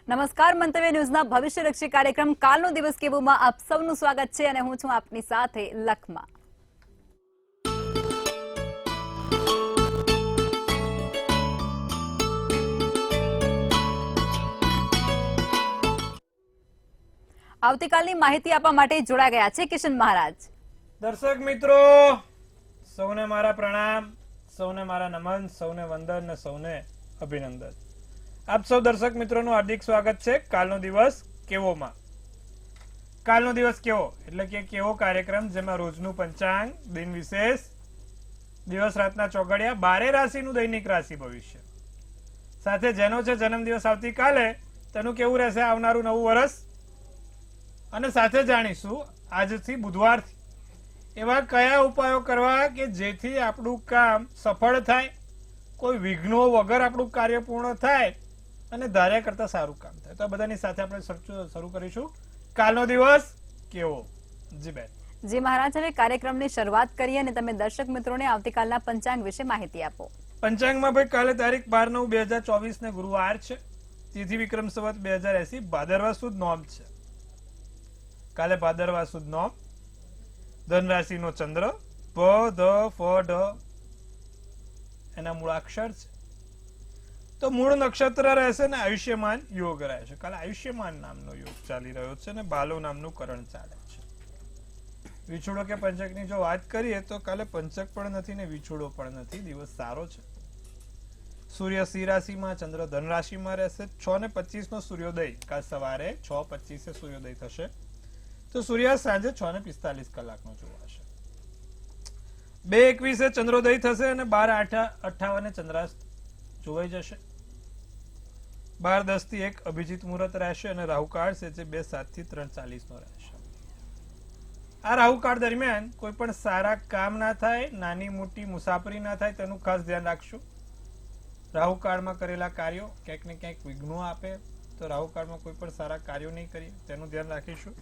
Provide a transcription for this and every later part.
નમસ્કાર, મંતવ્ય ન્યૂઝના ભવિષ્યલક્ષી કાર્યક્રમ કાલનો દિવસ કેવોમાં આપ સૌનું સ્વાગત છે અને હું છું આપની સાથે લખમા। આવતીકાલની માહિતી આપવા માટે જોડાઈ ગયા છે કિશન મહારાજ। દર્શક મિત્રો સૌને મારા પ્રણામ, સૌને મારા નમન, સૌને વંદન અને સૌને અભિનંદન। આપ સૌ દર્શક મિત્રોનું હાર્દિક સ્વાગત છે કાલનો દિવસ કેવોમાં। કાલનો દિવસ કેવો એટલે કે કેવો કાર્યક્રમ જેમાં રોજનું પંચાંગ, દિન વિશેષ, દિવસ રાતના ચોઘડિયા, 12 રાશિનું દૈનિક રાશિ ભવિષ્ય સાથે જેનો છે જન્મદિવસ આવતીકાલે તેનું કેવું રહેશે આવનારું નવું વર્ષ, અને સાથે જાણીશું આજથી બુધવારથી એવા કયા ઉપાયો કરવા કે જેથી આપણું કામ સફળ થાય, કોઈ વિઘ્નો વગર આપણું કાર્ય પૂર્ણ થાય અને ધાર્યા કરતા સારું કામ થાય। તો આ બધાની સાથે આપણે શરૂ કરીશું કાલનો દિવસ કેવો। જી બેન। જી મહારાજ, હવે કાર્યક્રમની શરૂઆત કરીએ અને તમે દર્શક મિત્રોને આવતીકાલના પંચાંગ વિશે માહિતી આપો। પંચાંગમાં ભાઈ કાલે તારીખ 12/9/2024 ને ગુરુવાર છે, તિથિ વિક્રમ સંવત 2080, ભાદરવા સુદ નોમ છે। કાલે ભાદરવા સુદ નોમ, ધન રાશિનો ચંદ્ર, પ ધ ફ ઢ એના મૂળાક્ષર છે, તો મૂળ નક્ષત્ર રહેશે ને આયુષ્યમાન યોગ રહેશે। કાલે આયુષ્યમાન નામનો યોગ ચાલી રહ્યો છે અને બાલો નામનું કરણ ચાલે છે। વિછોડો કે પંચકની જો વાત કરીએ તો કાલે પંચક પણ નથી ને વિછોડો પણ નથી, દિવસ સારો છે। સૂર્ય સિંહ રાશિમાં, ચંદ્ર ધન રાશિમાં રહેશે। 6:25 નો સૂર્યોદય, કાલ સવારે 6:25 સૂર્યોદય થશે, તો સૂર્યાસ્ત સાંજે 6:45 કલાકનો જોવાશે। 2:21 ચંદ્રોદય થશે અને 12:58 ચંદ્રાસ્ત જોવાઈ જશે। 12:10 થી 1 અભિજીત મુહૂર્ત રહેશે અને રાહુકાળ છે જે 2:07 થી 3:40 નો રહેશે। આ રાહુકાળ દરમિયાન કોઈ પણ સારા કામ ના થાય, નાની મોટી મુસાફરી ના થાય તેનું ખાસ ધ્યાન રાખશું। રાહુકાળમાં કરેલા કાર્યો ક્યાંક ને ક્યાંક વિઘ્નો આપે, તો રાહુકાળમાં કોઈ પણ સારા કાર્યો નહીં કરીએ તેનું ધ્યાન રાખીશું।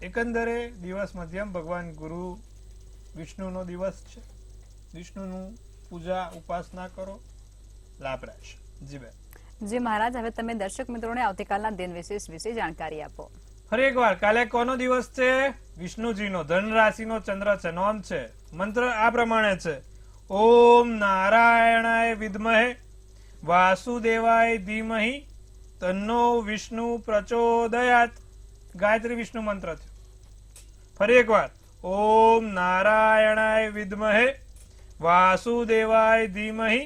એકંદરે દિવસ મધ્યમ, ભગવાન ગુરુ વિષ્ણુનો દિવસ છે, વિષ્ણુનું પૂજા ઉપાસના કરો, લાભ રહેશે। જી બેન। જી મહારાજ, હવે તમે દર્શક મિત્રોને આવતીકાલના દિન વિશેષ વિશે જાણકારી આપો। ફરી એકવાર કાલે કોનો દિવસ છે? વિષ્ણુજીનો, ધન રાશિનો ચંદ્ર છે, નોમ છે। મંત્ર આ પ્રમાણે છે, ઓમ નારાયણાય વિદ્મહે વાસુદેવાય ધીમહિ તન્નો વિષ્ણુ પ્રચોદયાત। ગાયત્રી વિષ્ણુ મંત્ર છે। ફરી એકવાર, ઓમ નારાયણાય વિદ્મહે વાસુદેવાય ધીમહિ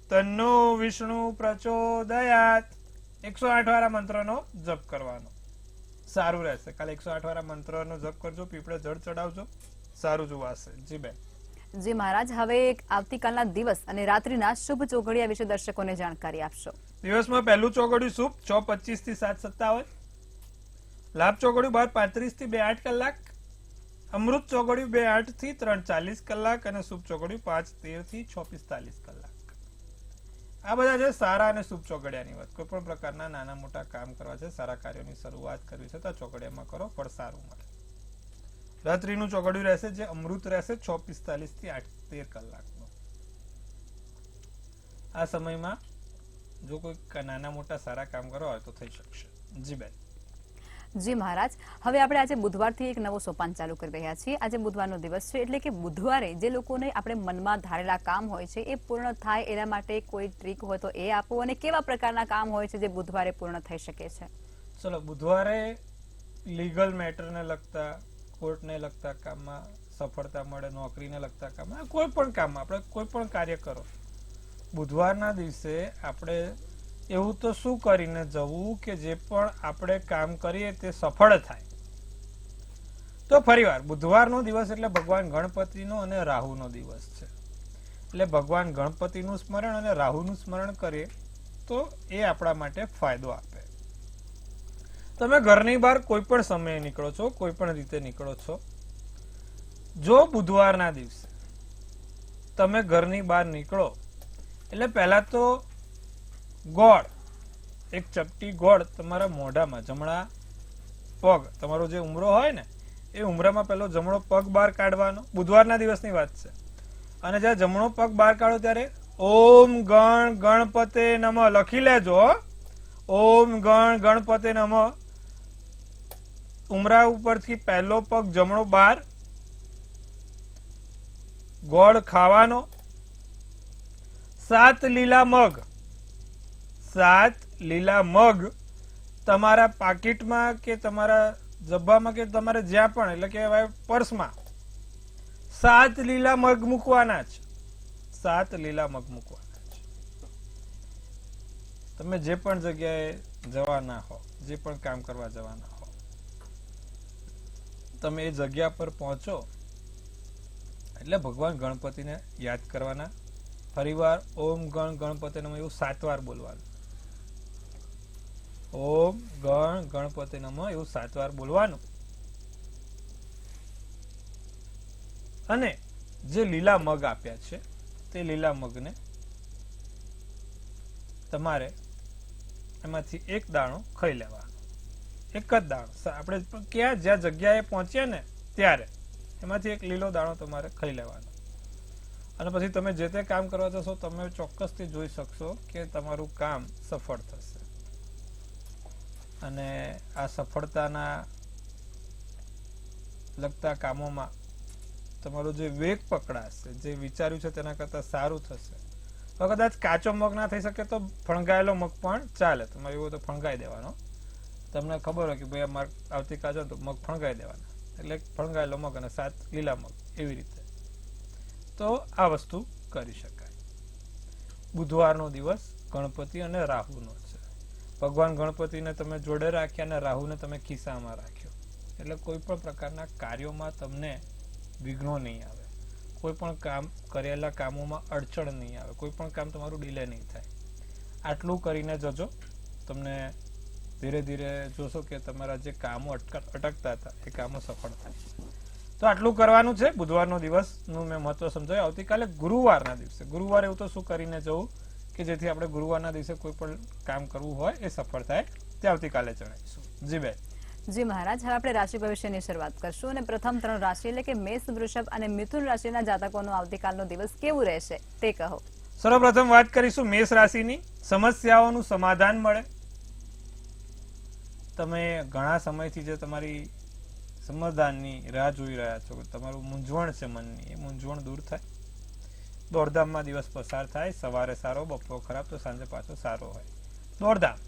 તન્નો વિષ્ણુ પ્રચોદયાત। 108 વાળા મંત્રનો જપ કરવાનો, સારું રહેશે। કાલે 108 વાળા મંત્રનો જપ કરજો, પીપળે જળ ચડાવજો, સારું જોવાશે। જી બેન। જી મહારાજ, હવે આવતીકાલના દિવસ અને રાત્રિના શુભ ચોઘડિયા વિશે દર્શકોને જાણકારી આપશો। દિવસમાં પહેલું ચોઘડિયું શુભ 6:25 થી 7:57, લાભ ચોઘડિયું 12:35 થી 2:08 કલાક, અમૃત ચોઘડિયું 2:08 થી 3:40 કલાક અને શુભ ચોઘડિયું 5:13 થી 6:45 કલાક। આ બધા છે સારા અને શુભ ચોઘડિયાની વાત। કોઈ પણ પ્રકારના નાના મોટા કામ કરવા છે, સારા કાર્યોની શરૂઆત કરવી છે તો આ ચોઘડિયામાં કરો, ફળ સારું મળે। રાત્રિનું ચોઘડિયું રહેશે જે અમૃત રહેશે 6:45 થી 8:13 કલાકનો। આ સમયમાં જો કોઈ નાના મોટા સારા કામ કરવા હોય તો થઈ શકશે। જી બેન। જી મહારાજ, હવે આપણે આજે બુધવારથી એક નવો સોપાન ચાલુ કરી રહ્યા છીએ। આજે બુધવારનો દિવસ છે એટલે કે બુધવારે જે લોકોને આપણે મનમાં ધારેલા કામ હોય છે એ પૂર્ણ થાય એના માટે કોઈ ટ્રીક હોય તો એ આપો, અને કેવા પ્રકારના કામ હોય છે જે બુધવારે પૂર્ણ થઈ શકે છે? ચલો, બુધવારે લીગલ મેટરને લગતા, કોર્ટને લગતા કામમાં સફળતા મળે, નોકરીને લગતા કામમાં, કોઈ પણ કામમાં આપણે કોઈ પણ કાર્ય કરો, બુધવારના દિવસે આપણે એવું તો શું કરીને જવું કે જે પણ આપણે કામ કરીએ તે સફળ થાય। તો ફરીવાર બુધવારનો દિવસ એટલે ભગવાન ગણપતિનો અને રાહુનો દિવસ છે, એટલે ભગવાન ગણપતિનું સ્મરણ અને રાહુનું સ્મરણ કરીએ તો એ આપણા માટે ફાયદો આપે। તમે ઘરની બહાર કોઈ પણ સમયે નીકળો છો, કોઈ પણ રીતે નીકળો છો, જો બુધવારના દિવસે તમે ઘરની બહાર નીકળો એટલે પહેલા તો ગોળ, એક ચપટી ગોળ તમારા મોઢામાં, જમણા પગ, તમારો જે ઉમરો હોય ને એ ઉમરામાં પેલો જમણો પગ બહાર કાઢવાનો, બુધવારના દિવસની વાત છે। અને જ્યારે જમણો પગ બહાર કાઢો ત્યારે ઓમ ગણ ગણપતે નમઃ લખી લેજો। ઓમ ગણ ગણપતે નમઃ. ઉમરા ઉપરથી પહેલો પગ જમણો બહાર. ગોળ ખાવાનો. 7 લીલા મગ. 7 લીલા મગ તમારા પાકીટમાં કે તમારા જબ્બામાં કે તમારે જ્યાં પણ એટલે કે પર્સમાં 7 લીલા મગ મૂકવાના છે. 7 લીલા મગ મૂકવાના છે. તમે જે પણ જગ્યાએ જવાના હો, જે પણ કામ કરવા જવાના હો, તમે એ જગ્યા પર પહોંચો એટલે ભગવાન ગણપતિને યાદ કરવાના. ફરીવાર ઓમ ગણ ગણપતિ નમઃ એવું 7 વાર બોલવાનું. ઓમ ગણ ગણપતિ નમઃ એવું 7 વાર બોલવાનું. અને જે લીલા મગ આપ્યા છે તે લીલા મગને તમારે એમાંથી એક દાણો ખાઈ લેવાનો. એક જ દાણો. આપણે ક્યાં જ્યાં જગ્યાએ પહોંચ્યા ને ત્યારે એમાંથી એક લીલો દાણો તમારે ખાઈ લેવાનો. અને પછી તમે જે તે કામ કરવા જશો તમે ચોક્કસથી જોઈ શકશો કે તમારું કામ સફળ થશે. અને આ સફળતાના લગતા કામોમાં તમારો જે વેગ પકડાશે, જે વિચાર્યું છે તેના કરતા સારું થશે. તો કદાચ કાચો મગ ના થઈ શકે તો ફણગાયેલો મગ પણ ચાલે. તમારે એવું તો ફણગાઈ દેવાનો. તમને ખબર હોય કે ભાઈ અમારે આવતીકાલ તો મગ ફણગાઈ દેવાના, એટલે ફણગાયેલો મગ અને 7 લીલા મગ એવી રીતે. તો આ વસ્તુ કરી શકાય. બુધવારનો દિવસ ગણપતિ અને રાહુનો છે. ભગવાન ગણપતિને તમે જોડે રાખ્યા અને રાહુને તમે ખિસ્સામાં રાખ્યો એટલે કોઈ પણ પ્રકારના કાર્યોમાં તમને વિઘ્નો નહીં આવે. કોઈ પણ કામ કરેલા કામોમાં અડચણ નહીં આવે. કોઈ પણ કામ તમારું ડિલે નહીં થાય. આટલું કરીને જજો. તમને ધીરે ધીરે જોશો કે તમારા જે કામો અટકતા હતા એ કામો સફળ થાય. તો આટલું કરવાનું છે. બુધવારનો દિવસનું મેં મહત્વ સમજાવ્યું. આવતીકાલે ગુરુવારના દિવસે ગુરુવારે એવું તો શું કરીને જવું કે જેથી આપણે ગુરુવારના દિવસે કોઈ પણ કામ કરવું હોય એ સફળ થાય તે આવતીકાલે જણાવીશું. જી બેન. જી મહારાજ, હવે આપણે રાશિ ભવિષ્યની શરૂઆત કરશું અને પ્રથમ 3 રાશિ એટલે કે મેષ, વૃષભ અને મિથુન રાશિના જાતકોનો આવતીકાલનો દિવસ કેવું રહેશે તે કહો. સર્વપ્રથમ વાત કરીશું મેષ રાશિની. સમસ્યાઓનું સમાધાન મળે. તમે ઘણા સમયથી જે તમારી સમાધાનની રાહ જોઈ રહ્યા છો, તમારું મૂંઝવણ છે મનની, એ મૂંઝવણ દૂર થાય. દોડધામમાં દિવસ પસાર થાય. સવારે સારો, બપોર ખરાબ તો સાંજે પાછો સારો હોય. દોડધામ.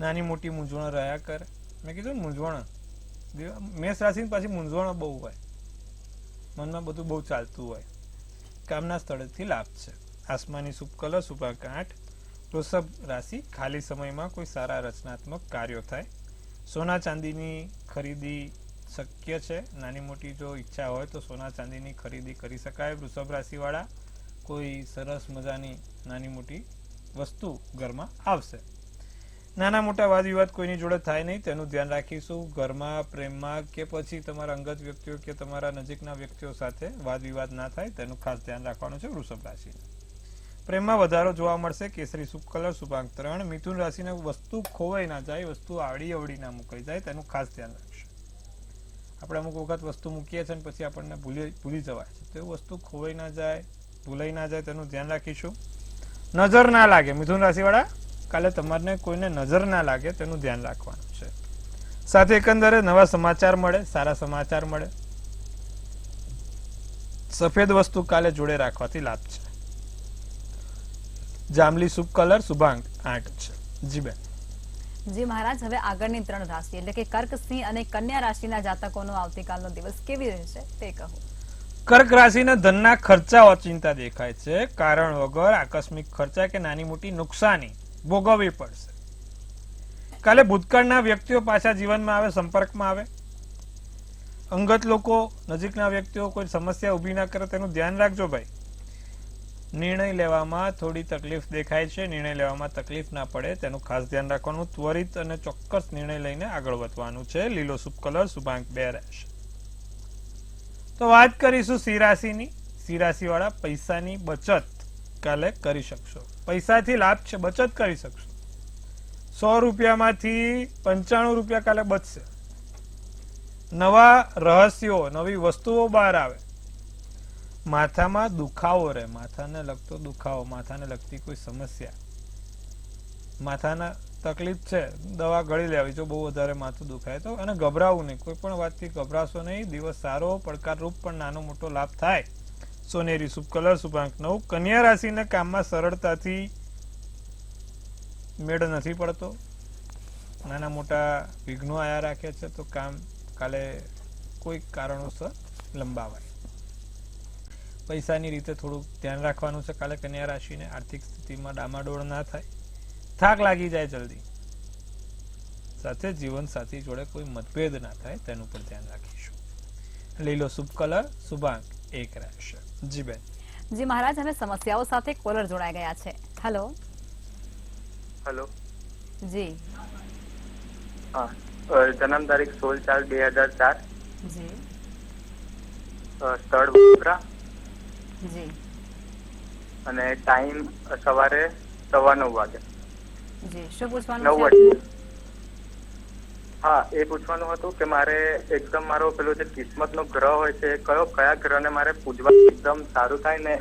નાની મોટી મૂંઝવણ રહ્યા કરે. મેં કીધું ને મૂંઝવણ. મેષ રાશિની પાછી મૂંઝવણ બહુ હોય. મનમાં બધું બહુ ચાલતું હોય. કામના સ્થળેથી લાભ છે. આસમાની શુભ કલર શુભાંક 8. વૃષભ રાશિ. ખાલી સમયમાં કોઈ સારા રચનાત્મક કાર્યો થાય. સોના ચાંદીની ખરીદી શક્ય છે. નાની મોટી જો ઈચ્છા હોય તો સોના ચાંદીની ખરીદી કરી શકાય. વૃષભ રાશિવાળા કોઈ સરસ મજાની નાની મોટી વસ્તુ ઘરમાં આવશે. નાના મોટા વાદ વિવાદ કોઈની જોડે થાય નહીં તેનું ધ્યાન રાખીશું. ઘરમાં, પ્રેમમાં કે પછી તમારા અંગત વ્યક્તિઓ કે તમારા નજીકના વ્યક્તિઓ સાથે વાદ વિવાદ ના થાય તેનું ખાસ ધ્યાન રાખવાનું છે. વૃષભ રાશિ. પ્રેમમાં વધારો જોવા મળશે. કેસરી શુભ કલર શુભાંક 3. મિથુન રાશિને વસ્તુ ખોવાઈ ના જાય, વસ્તુ આવડી અવડી ના મુકાઈ જાય તેનું ખાસ ધ્યાન રાખશે. આપણે અમુક વખત વસ્તુ મૂકીએ છીએ પછી આપણને ભૂલી જવાય છે. તો એ વસ્તુ ખોવાઈ ના જાય, ભૂલાઈ ના જાય તેનું ધ્યાન રાખીશું. નજર ના લાગે. મિથુન રાશિવાળા કાલે તમારને કોઈને નજર ના લાગે તેનું ધ્યાન રાખવાનું છે. સાથે એકંદરે નવા સમાચાર મળે, સારા સમાચાર મળે. સફેદ વસ્તુ કાલે જોડે રાખવાથી લાભ છે. જાંબલી શુભ કલર શુભાંક 8 છે. જી બેન. જી મહારાજ, હવે આગળની 3 રાશિ એટલે કે કર્ક, સિંહ અને કન્યા રાશિના જાતકોનો આવતીકાલનો દિવસ કેવી રહેશે તે કહો. કર્ક રાશિના ધનના ખર્ચા ઓચિંતા દેખાય છે. કારણ વગર આકસ્મિક ખર્ચા કે નાની મોટી નુકસાની ભોગવવી પડશે. કાલે ભૂતકાળના વ્યક્તિઓ પાછા જીવનમાં આવે, સંપર્કમાં આવે. અંગત લોકો, નજીકના વ્યક્તિઓ કોઈ સમસ્યા ઊભી ના કરે તેનું ધ્યાન રાખજો ભાઈ. નિર્ણય લેવામાં થોડી તકલીફ દેખાય છે. નિર્ણય લેવામાં તકલીફ ના પડે તેનું ખાસ ધ્યાન રાખવાનું. ત્વરિત અને ચોક્કસ નિર્ણય લઈને આગળ વધવાનું છે. લીલો શુભ કલર શુભાંક 2 રહેશે. તો વાત કરીશું સિંહ રાશિની. સિંહ રાશિવાળા પૈસાની બચત કાલે કરી શકશો. પૈસાથી લાભ છે, બચત કરી શકશો. 100 રૂપિયામાંથી 95 રૂપિયા કાલે બચશે. નવા રહસ્યો, નવી વસ્તુઓ બહાર આવે. માથામાં દુખાવો રહે, માથાને લગતો દુખાવો, માથાને લગતી કોઈ સમસ્યા માથાના તકલીફ છે, દવા ગળી લેવી જો બહુ વધારે માથું દુખાય તો, અને ગભરાવું નહીં, કોઈ પણ વાતથી ગભરાશો નહીં. દિવસ સારો, પડકારરૂપ પણ નાનો મોટો લાભ થાય. સોનેરી શુભ કલર, શુભાંક 9. કન્યા રાશિને કામમાં સરળતાથી મેળ નથી પડતો, નાના મોટા વિઘ્નો આયા રાખે છે, તો કામ કાલે કોઈ કારણોસર લંબાવાય. પૈસાની રીતે થોડુંક ધ્યાન રાખવાનું છે કાલે કન્યા રાશિને. આર્થિક સ્થિતિમાં ડામાડોળ ના થાય, થાક લાગી જાય જલ્દી. સાથે જીવન સાથી જોડે કોઈ મતભેદ ના થાય તેનું પણ ધ્યાન રાખીશું. લીલો શુભ કલર, શુભાંક 1 રહેશે. જી બેન. જી મહારાજ, હવે સમસ્યાઓ સાથે કોલર જોડાઈ ગયા છે. હેલો. હેલો. જી. હા, જન્મ તારીખ 16/4/2004. જી. સ્થળ વડોદરા જી. અને ટાઈમ સવારે 9:15 વાગે. જી, શું પૂછવાનું 9 છે? વાગે. હા, એ પૂછવાનું હતું કે મારે એકદમ મારો પેલો જે કિસ્મતનો ગ્રહ હોય છે કયા ગ્રહને મારે પૂજવા એકદમ સારું થાય ને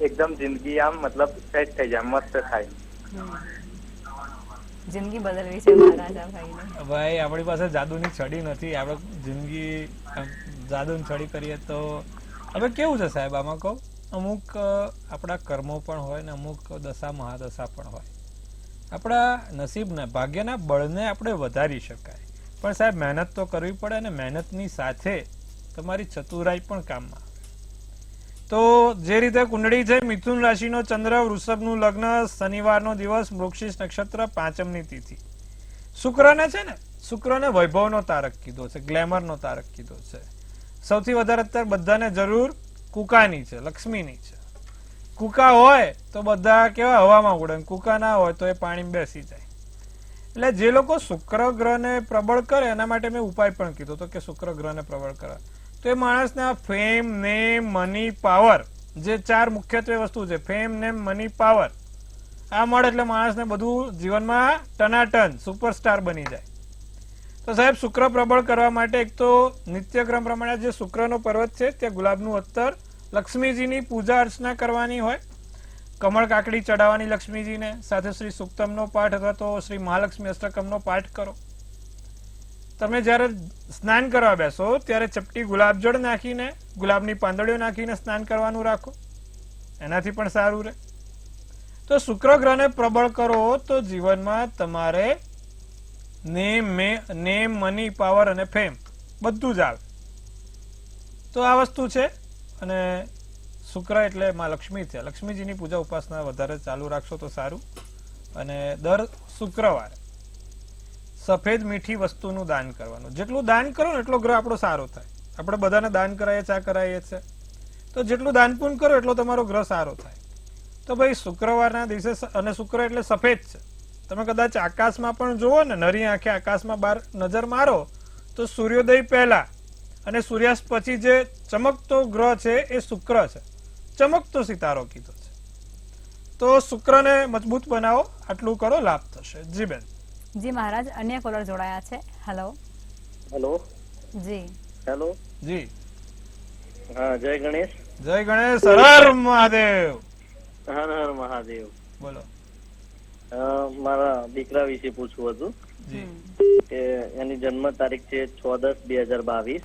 એકદમ જિંદગી આમ મતલબ સેટ થઈ જાય, મસ્ત થાય. જિંદગી બદલવી છે મહારાજ આ ભાઈને. ભાઈ આપણી પાસે જાદુની છડી નથી, આપણે જિંદગી જાદુની છડી કરીએ તો હવે કેવું છે સાહેબ, આમાં કહું, અમુક આપણા કર્મો પણ હોય ને અમુક દશા મહાદશા પણ હોય. આપણા નસીબને ભાગ્યના બળને આપણે વધારી શકાય, પણ સાહેબ મહેનત તો કરવી પડે, અને મહેનતની સાથે તમારી ચતુરાઈ પણ કામમાં આવે. તો જે રીતે કુંડળી છે, મિથુન રાશિનો ચંદ્ર, વૃષભનું લગ્ન, શનિવારનો દિવસ, મૃગશીર્ષ નક્ષત્ર, 5મની તિથિ. શુક્રને છે ને, શુક્રને વૈભવનો તારક કીધો છે, ગ્લેમરનો તારક કીધો છે. સૌથી વધારે અત્યારે બધાને જરૂર કુકાની છે, લક્ષ્મીની છે. કુકા હોય તો બધા કેવા હવામાં ઉડે, કુકા ના હોય તો એ પાણીમાં બેસી જાય. એટલે જે લોકો શુક્ર ગ્રહને પ્રબળ કરે એના માટે મેં ઉપાય પણ કીધો હતો કે શુક્ર ગ્રહને પ્રબળ કરે તો એ માણસના ફેમ, નેમ, મની, પાવર, જે 4 મુખ્યત્વે વસ્તુ છે, ફેમ, નેમ, મની, પાવર, આ મળે એટલે માણસને બધું જીવનમાં ટનાટન સુપરસ્ટાર બની જાય. તો સાહેબ શુક્ર પ્રબળ કરવા માટે એક તો નિત્યક્રમ પ્રમાણે જે શુક્રનો પર્વત છે ત્યાં ગુલાબનું અત્તર, લક્ષ્મીજીની પૂજા અર્ચના કરવાની હોય, કમળ કાકડી ચડાવવાની લક્ષ્મીજીને, સાથે શ્રી સુક્તમનો પાઠ અથવા તો શ્રી મહાલક્ષ્મી અષ્ટકમનો પાઠ કરો. તમે જ્યારે સ્નાન કરવા બેસો ત્યારે ચપટી ગુલાબજળ નાખીને, ગુલાબની પાંદડીઓ નાખીને સ્નાન કરવાનું રાખો, એનાથી પણ સારું રહે. તો શુક્ર ગ્રહને પ્રબળ કરો તો જીવનમાં તમારે નેમ, મની, પાવર અને ફેમ બધું જ આવે. તો આ વસ્તુ છે. અને શુક્ર એટલે માં લક્ષ્મી છે, લક્ષ્મીજીની પૂજા ઉપાસના વધારે ચાલુ રાખશો તો સારું. અને દર શુક્રવારે સફેદ મીઠી વસ્તુનું દાન કરવાનું. જેટલું દાન કરો ને એટલો ગ્રહ આપણો સારો થાય. આપણે બધાને દાન કરાવીએ, ચા કરાવીએ છે, તો જેટલું દાન પૂન કરો એટલો તમારો ગ્રહ સારો થાય. તો ભાઈ શુક્રવારના દિવસે, અને શુક્ર એટલે સફેદ છે, તમે કદાચ આકાશમાં પણ જુઓ ને, નરી આંખે આકાશમાં બહાર નજર મારો તો સૂર્યોદય પહેલા અને સૂર્યાસ્ત પછી જે ચમકતો ગ્રહ છે એ શુક્ર છે, ચમકતો સિતારો કીધો છે. તો શુક્રને મજબૂત બનાવો, આટલું કરો, લાભ થશે. જી બેન. જી મહારાજ, અન્ય કોલર જોડાયા છે. હેલો. હેલો. જી. હેલો. જી. હા, જય ગણેશ. જય ગણેશ. હર મહાદેવ. હર હર મહાદેવ. બોલો. મારા દીકરા વિશે પૂછવું હતું જી. કે એની જન્મ તારીખ છે 6/10/2022.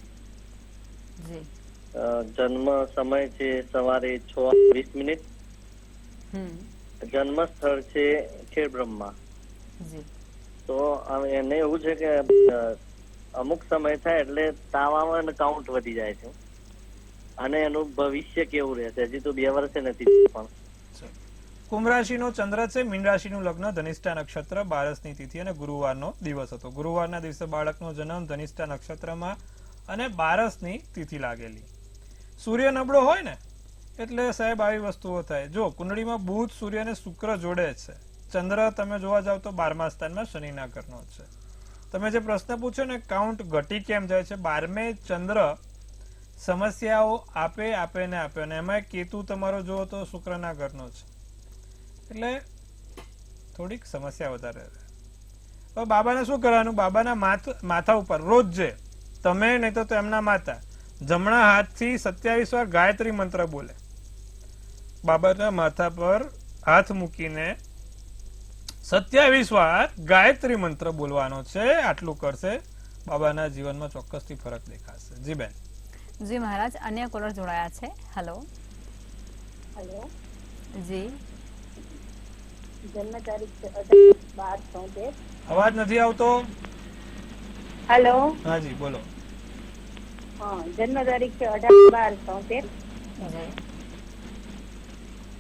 જી. જન્મ સમય છે સવારે 6:20. જન્મ સ્થળ છે ખેડબ્રહ્મા. જી. તો એને એવું છે કે અમુક સમય થાય એટલે તાવ આવે અને કાઉન્ટ વધી જાય છે, અને એનું ભવિષ્ય કેવું રહેશે? હજી તો 2 વર્ષે નથી પણ. કુંભ રાશિનો ચંદ્ર છે, મીન રાશિનું લગ્ન, ધનિષ્ઠા નક્ષત્ર, 12ની તિથિ અને ગુરુવારનો દિવસ હતો. ગુરુવારના દિવસે બાળકનો જન્મ ધનિષ્ઠા નક્ષત્રમાં અને 12ની તિથિ લાગેલી. સૂર્ય નબળો હોય ને એટલે સાહેબ આવી વસ્તુઓ થાય. જો કુંડળીમાં બુધ, સૂર્ય અને શુક્ર જોડે છે. ચંદ્ર તમે જોવા જાવ તો 12મા સ્થાનમાં શનિના ઘરનો છે. તમે જે પ્રશ્ન પૂછ્યો ને, કાઉન્ટ ઘટી કેમ જાય છે, 12મે ચંદ્ર સમસ્યાઓ આપે ને આપે, અને એમાં કેતુ તમારો જુઓ તો શુક્રના ઘરનો છે, એટલે થોડીક સમસ્યા વધારે રહે. હવે બાબાને શું કરવાનું? બાબાના માથા ઉપર રોજ જે તમે નહીં તો એમના માતા જમણા હાથથી 27 વાર ગાયત્રી મંત્ર બોલે. બાબાના માથા પર હાથ મૂકીને 27 વાર ગાયત્રી મંત્ર બોલવાનો છે. આટલું કરશે બાબાના જીવનમાં ચોક્કસથી ફરક દેખાશે. જી બેન. જી મહારાજ, અન્ય કોલર જોડાયા છે. હેલો. હેલો, જી. જન્મ તારીખ છે 18/12/73. અવાજ નથી આવતો. હેલો, હા જી બોલો. હા, જન્મ તારીખ છે 18/12/73. જી.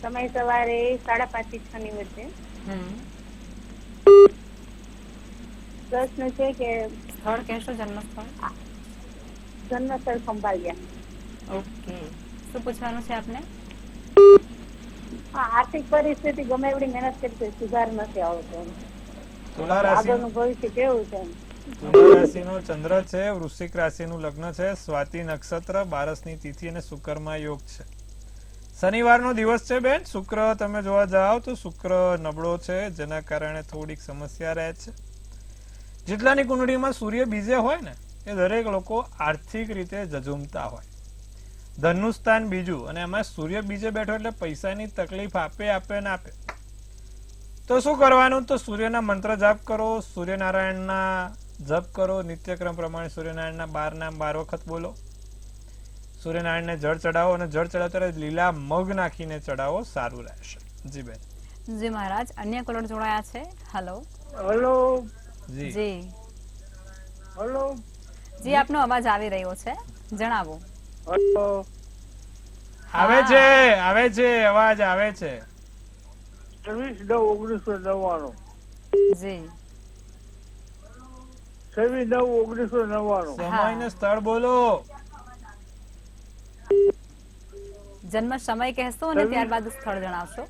સમય સવારે 5:30 થી 6 ની વચ્ચે. હમ. પ્રશ્ન છે કે સ્થળ કહેશો, જન્મ સ્થળ? જન્મસ્થળ ખંભાળિયા. ઓકે. શું પૂછવાનું છે આપને? હા, આર્થિક પરિસ્થિતિ ગમે એવડી મહેનત કરી છે, સુધાર નથી આવતો. તુલા રાશિ આગળનું ભવિષ્ય કેવું છે? તુલા રાશિનો ચંદ્ર છે, વૃશ્ચિક રાશિનું લગ્ન છે, સ્વાતિ નક્ષત્ર, બારસની તિથિ અને શુક્રમાં યોગ છે. શનિવારનો દિવસ છે બેન. શુક્ર તમે જોવા જાઓ તો શુક્ર નબળો છે, જેના કારણે થોડીક સમસ્યા રહે છે. જેટલાની કુંડળીમાં સૂર્ય બીજે હોય ને એ દરેક લોકો આર્થિક રીતે જજુમતા હોય. ધનનું સ્થાન બીજું અને એમાં સૂર્ય બીજે બેઠો એટલે પૈસાની તકલીફ આપે ને આપે. તો શું કરવાનું? તો સૂર્યના મંત્ર જાપ કરો, સૂર્યનારાયણના જપ કરો, નિત્યક્રમ પ્રમાણે સૂર્યનારાયણના 12 નામ 12 વખત બોલો. સૂર્યનારાયણને જળ ચડાવો અને જળ ચડાવતા લીલા મગ નાખીને ચડાવો, સારું રહેશે. જી બેન. જી મહારાજ, અન્ય કોલર જોડાયા છે. હેલો. હેલો, જી. જી. હેલો, જી, આપનો અવાજ આવી રહ્યો છે, જણાવો. હેલો. આવે છે અવાજ આવે છે. 26/9/1999. જી. 26/9/1999. સમય ને સ્થળ બોલો. જન્મ સમય કહેશો અને ત્યારબાદ સ્થળ જણાવશો.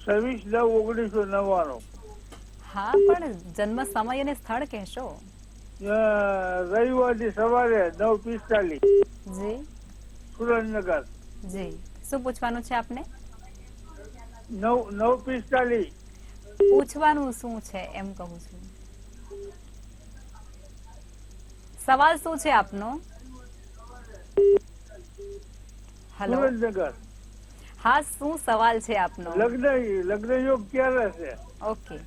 26/9/1999. હા, પણ જન્મ સમય અને સ્થળ કહેશો. રવિવારની સવારે 9:45. જી. સુરેન્દ્રનગર. જી. શું પૂછવાનું છે આપને? 9:45. પૂછવાનું શું છે એમ કહું છું. સવાલ શું છે આપનો? હેલો. સુરેન્દ્રનગર. હા, શું સવાલ છે આપનો? લગ્ન યોગ ક્યારે છે? ઓકે.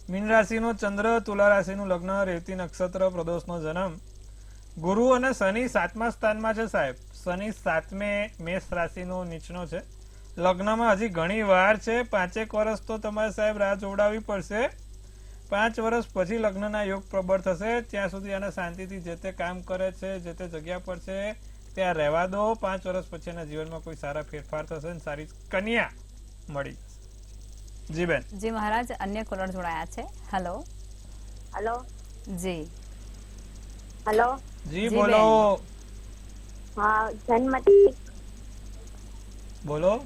મીન રાશિનો ચંદ્ર, તુલા રાશિનું લગ્ન, રેવતી નક્ષત્ર, પ્રદોષનો જન્મ. ગુરુ અને શનિ 7મા સ્થાનમાં છે સાહેબ. શનિ 7મે મેષ રાશિનો નીચનો છે. લગ્નમાં હજી ઘણી વાર છે. 5 વર્ષ તો તમારે સાહેબ રાહ જોવડાવવી પડશે. 5 વર્ષ પછી લગ્નના યોગ પ્રબળ થશે. ત્યાં સુધી આને શાંતિથી જે તે કામ કરે છે, જે તે જગ્યા પર છે ત્યાં રહેવા દો. 5 વર્ષ પછી એના જીવનમાં કોઈ સારા ફેરફાર થશે અને સારી કન્યા મળી જશે. જી બેન. જી મહારાજ, અન્ય કોલર જોડાયા છે. હેલો. હેલો, જી. હેલો. જી જી બોલો. હા, જન્મ તારીખ બોલો.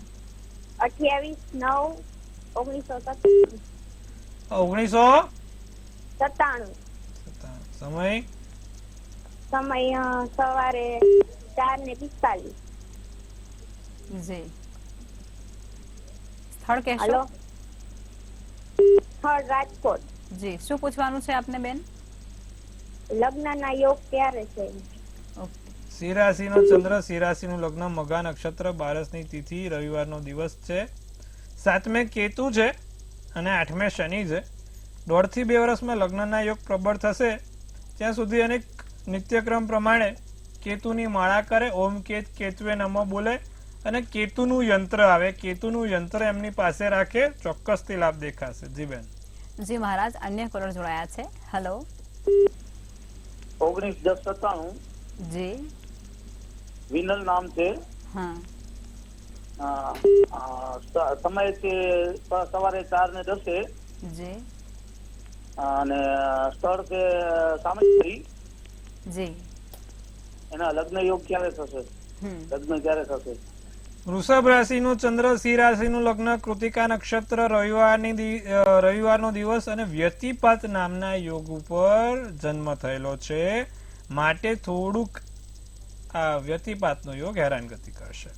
28/9/1997. 1997. સમય સમય સવારે 4:45. જી. સ્થળ કહેશો. હેલો, સ્થળ રાજકોટ. જી. શું પૂછવાનું છે આપને બેન? લગ્નના યોગ ક્યારે છે? ઓકે. સિંહ રાશિનો ચંદ્ર, સિંહ રાશિનું લગ્ન, મઘા નક્ષત્ર, બારસની તિથિ, રવિવારનો દિવસ છે. 7મે કેતુ છે અને 8મે શનિ છે. 1.5 થી 2 વર્ષમાં લગ્નના યોગ પ્રબળ થશે. ત્યાં સુધી અનેક નિત્યક્રમ પ્રમાણે કેતુની માળા કરે, ઓમ કેત કેતુએ નમઃ બોલે અને કેતુનું યંત્ર આવે, કેતુનું યંત્ર એમની પાસે રાખે, ચોક્કસથી લાભ દેખાશે. જી બેન. જી મહારાજ, અન્ય કોલર જોડાયા છે. હેલો. 19/10/97. જી. વિનલ નામ છે. હા. સમય છે સવારે 4:10 જી. અને સ્થળ છે સામંતરી. જી. એના લગ્ન યોગ ક્યારે થશે? લગ્ન ક્યારે થશે? વૃષભ રાશિનો ચંદ્ર, સિંહ રાશિનું લગ્ન, કૃતિકા નક્ષત્ર, રવિવારનો દિવસ અને વ્યતિપાત નામના યોગ ઉપર જન્મ થયેલો છે. માટે થોડુંક આ વ્યતિપાતનો યોગ હેરાનગતિ કરશે.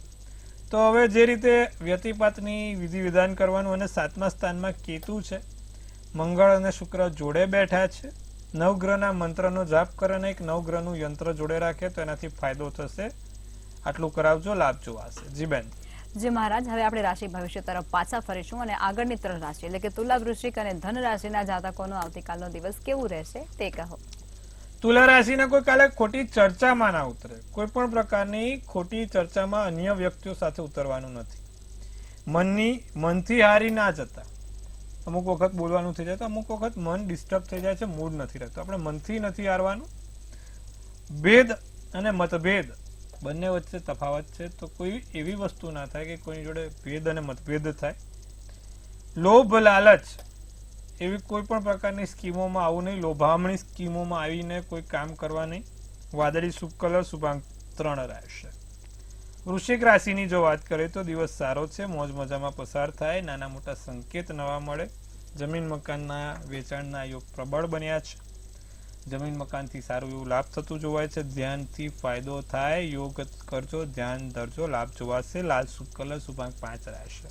તો હવે જે રીતે વ્યતિપાતની વિધિ વિધાન કરવાનું અને 7મા સ્થાનમાં કેતુ છે, મંગળ અને શુક્ર જોડે બેઠા છે. નવગ્રહના મંત્રનો જાપ કરે અને એક નવગ્રહનું યંત્ર જોડે રાખે તો એનાથી ફાયદો થશે. આટલું કરાવજો, લાભ જોવાશે. જી બેન. જે મહારાજ, હવે આપણે રાશિ ભવિષ્ય તરફ પાછા ફરીશું અને આગળની 3 રાશિ એટલે કે તુલા, વૃશ્ચિક અને ધન રાશિના જાતકોનો આવતીકાલનો દિવસ કેવું રહેશે તે કહો. તુલા રાશિના કોઈ કાલે ખોટી ચર્ચામાં ના ઉતરે. કોઈ પણ પ્રકારની ખોટી ચર્ચામાં અન્ય વ્યક્તિઓ સાથે ઉતરવાનું નથી. મનથી હારી ના જતા. અમુક વખત બોલવાનું થઈ જાય તો અમુક વખત મન ડિસ્ટર્બ થઈ જાય છે, મૂડ નથી રહેતો. આપણે મનથી નથી હારવાનું. ભેદ અને મતભેદ બંને વચ્ચે તફાવત છે, તો કોઈ એવી વસ્તુ ના થાય કે કોઈની જોડે ભેદ અને મતભેદ થાય. લોભ લાલચ એવી કોઈ પણ પ્રકારની સ્કીમોમાં આવું નહીં. લોભામણી સ્કીમોમાં આવીને કોઈ કામ કરવા નહીં. વાદળી શુભ કલર, શુભાંક 3 રહેશે. વૃશ્ચિક રાશિની જો વાત કરીએ તો દિવસ સારો છે, મોજ મજામાં પસાર થાય. નાના મોટા સંકેત નવા મળે. જમીન મકાનના વેચાણના યોગ પ્રબળ બન્યા છે. જમીન મકાનથી સારું એવું લાભ થતું જોવાય છે. ધ્યાનથી ફાયદો થાય. યોગ કરજો, ધ્યાન ધરજો, લાભ જોવાશે. લાલ શુભ કલર, શુભાંક 5 રહેશે.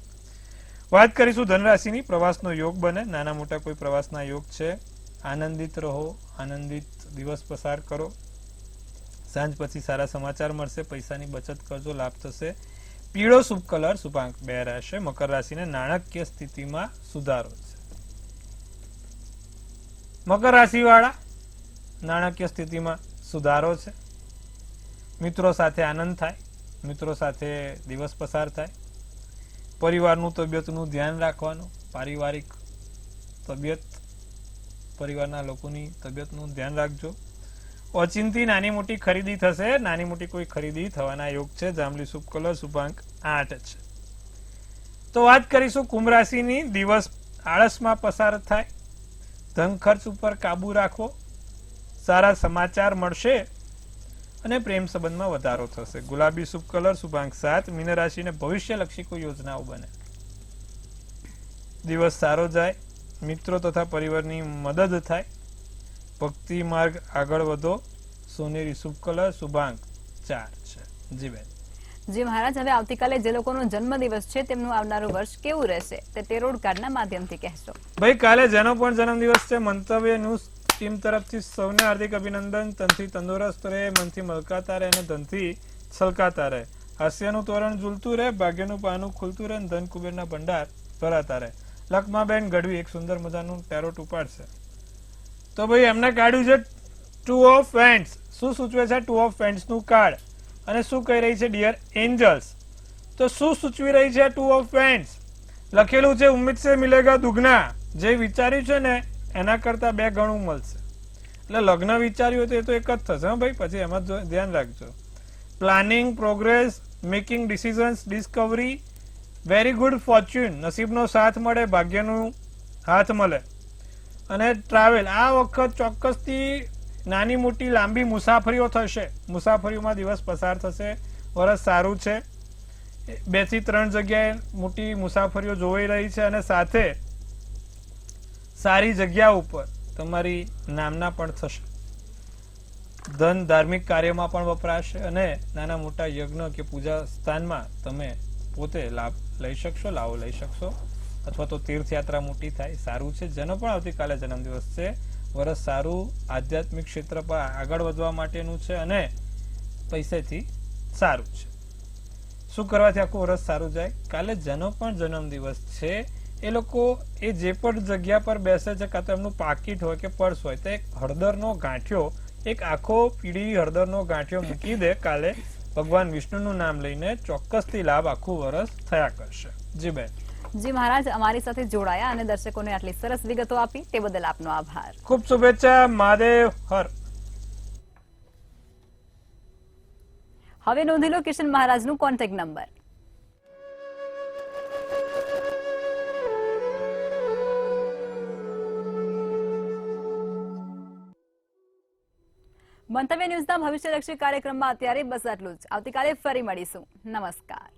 વાત કરીશું ધનરાશિની. પ્રવાસનો યોગ બને. નાના મોટા કોઈ પ્રવાસના યોગ છે. આનંદિત રહો, આનંદિત દિવસ પસાર કરો. સાંજ પછી સારા સમાચાર મળશે. પૈસાની બચત કરજો, લાભ થશે. પીળો શુભ કલર, શુભાંક 2 રહેશે. મકર રાશિને નાણાકીય સ્થિતિમાં સુધારો છે. મકર રાશિ વાળા નાણાકીય સ્થિતિમાં સુધારો છે. મિત્રો સાથે આનંદ થાય. મિત્રો સાથે દિવસ પસાર થાય. પરિવારનું તબિયતનું ધ્યાન રાખવાનું. પારિવારિક તબિયત, પરિવારના લોકોની તબિયતનું ધ્યાન રાખજો. ઓચિંતી નાની મોટી ખરીદી થશે. નાની મોટી કોઈ ખરીદી થવાના યોગ છે. જાંબલી શુભ કલર, શુભાંક 8 છે. તો વાત કરીશું કુંભ રાશિની. દિવસ આળસમાં પસાર થાય. ધન ખર્ચ ઉપર કાબુ રાખવો. સારા સમાચાર મળશે અને પ્રેમ સંબંધમાં વધારો થશે. ગુલાબી શુભ કલર, શુભાંક 7. મીન રાશિને ભવિષ્યલક્ષી કોઈ યોજનાઓ બને. દિવસ સારો જાય. મિત્રો તથા પરિવારની મદદ થાય. ભક્તિ માર્ગ આગળ વધો. સોનેરી શુભ કલર, શુભાંક 4 છે. જી બેન. જી મહારાજ, હવે આવતીકાલે જે લોકોનો જન્મદિવસ છે તેમનું આવનારું વર્ષ કેવું રહેશે તે ટેરોટ કાર્ડના માધ્યમથી કહેશો. ભાઈ, કાલે જેનો પણ જન્મદિવસ છે, મંતવ્ય ન્યૂઝ ટીમ તરફથી સૌને હાર્દિક અભિનંદન. તનથી તંદુરસ્ત રહે, મનથી મલકાતા રહે અને ધનથી છલકાતા રહે. હાસ્યનું તોરણ ઝૂલતું રહે, ભાગ્યનું પાનું ખુલતું રહે અને ધન કુબેરના ભંડાર ભરાતા રહે. લક્ષ્માબેન ગઢવી એક સુંદર મજાનું ટેરોટ ઉપાડશે. તો ભાઈ, એમને કાઢ્યું છે 2 ઓફ વેન્ડ્સ. શું સૂચવે છે 2 ઓફ વેન્ડ્સનું કાર્ડ અને શું કહી રહી છે ડિયર એન્જલ્સ? તો શું સૂચવી રહી છે 2 ઓફ વેન્ડ્સ? લખેલું છે ઉમ્મીદ સે મિલેગા દુગના. જે વિચાર્યું છે ને એના કરતા 2 ગણું મળશે. એટલે લગ્ન વિચાર્યું હતું એ તો એક જ થશે. હા ભાઈ, પછી એમાં ધ્યાન રાખજો. Planning, progress, making decisions, discovery, very good fortune. નસીબનો સાથ મળે, ભાગ્યનું હાથ મળે. અને ટ્રાવેલ, આ વખત ચોક્કસથી નાની મોટી લાંબી મુસાફરીઓ થશે. મુસાફરીઓમાં દિવસ પસાર થશે. વરસ સારું છે. 2 થી 3 જગ્યાએ મોટી મુસાફરીઓ જોવાઈ રહી છે અને સાથે સારી જગ્યા ઉપર તમારી નામના પણ થશે. ધન ધાર્મિક કાર્યમાં પણ વપરાશે અને નાના મોટા યજ્ઞ કે પૂજા સ્થાનમાં તમે પોતે લાભ લઈ શકશો, લાવો લઈ શકશો. અથવા તો તીર્થયાત્રા મોટી થાય. સારું છે. જેનો પણ આવતીકાલે જન્મદિવસ છે, વરસ સારું આધ્યાત્મિક ક્ષેત્ર પર આગળ વધવા માટેનું છે અને પૈસેથી સારું છે. શું કરવાથી આખું વરસ સારું જાય? કાલે જેનો પણ જન્મદિવસ છે એ લોકો એ જે પણ જગ્યા પર બેસે છે, કાં તો એમનું પાકીટ હોય કે પર્સ હોય, તો એક હળદરનો ગાંઠિયો, એક આખો પીળી હળદરનો ગાંઠિયો મૂકી દે કાલે ભગવાન વિષ્ણુનું નામ લઈને. ચોક્કસથી લાભ આખું વરસ થયા કરશે. જી બેન. જી મહારાજ, અમારી સાથે જોડાયા અને દર્શકોને આટલી સરસ વિગતો આપી તે બદલ આપનો આભાર. ખૂબ શુભેચ્છા. મહાદેવ હર. હવે નોંધી લો કિશન મહારાજનું કોન્ટેક્ટ નંબર. મંતવ્ય ન્યૂઝના ભવિષ્યલક્ષી કાર્યક્રમમાં અત્યારે બસ આટલું જ. આવતીકાલે ફરી મળીશું. નમસ્કાર.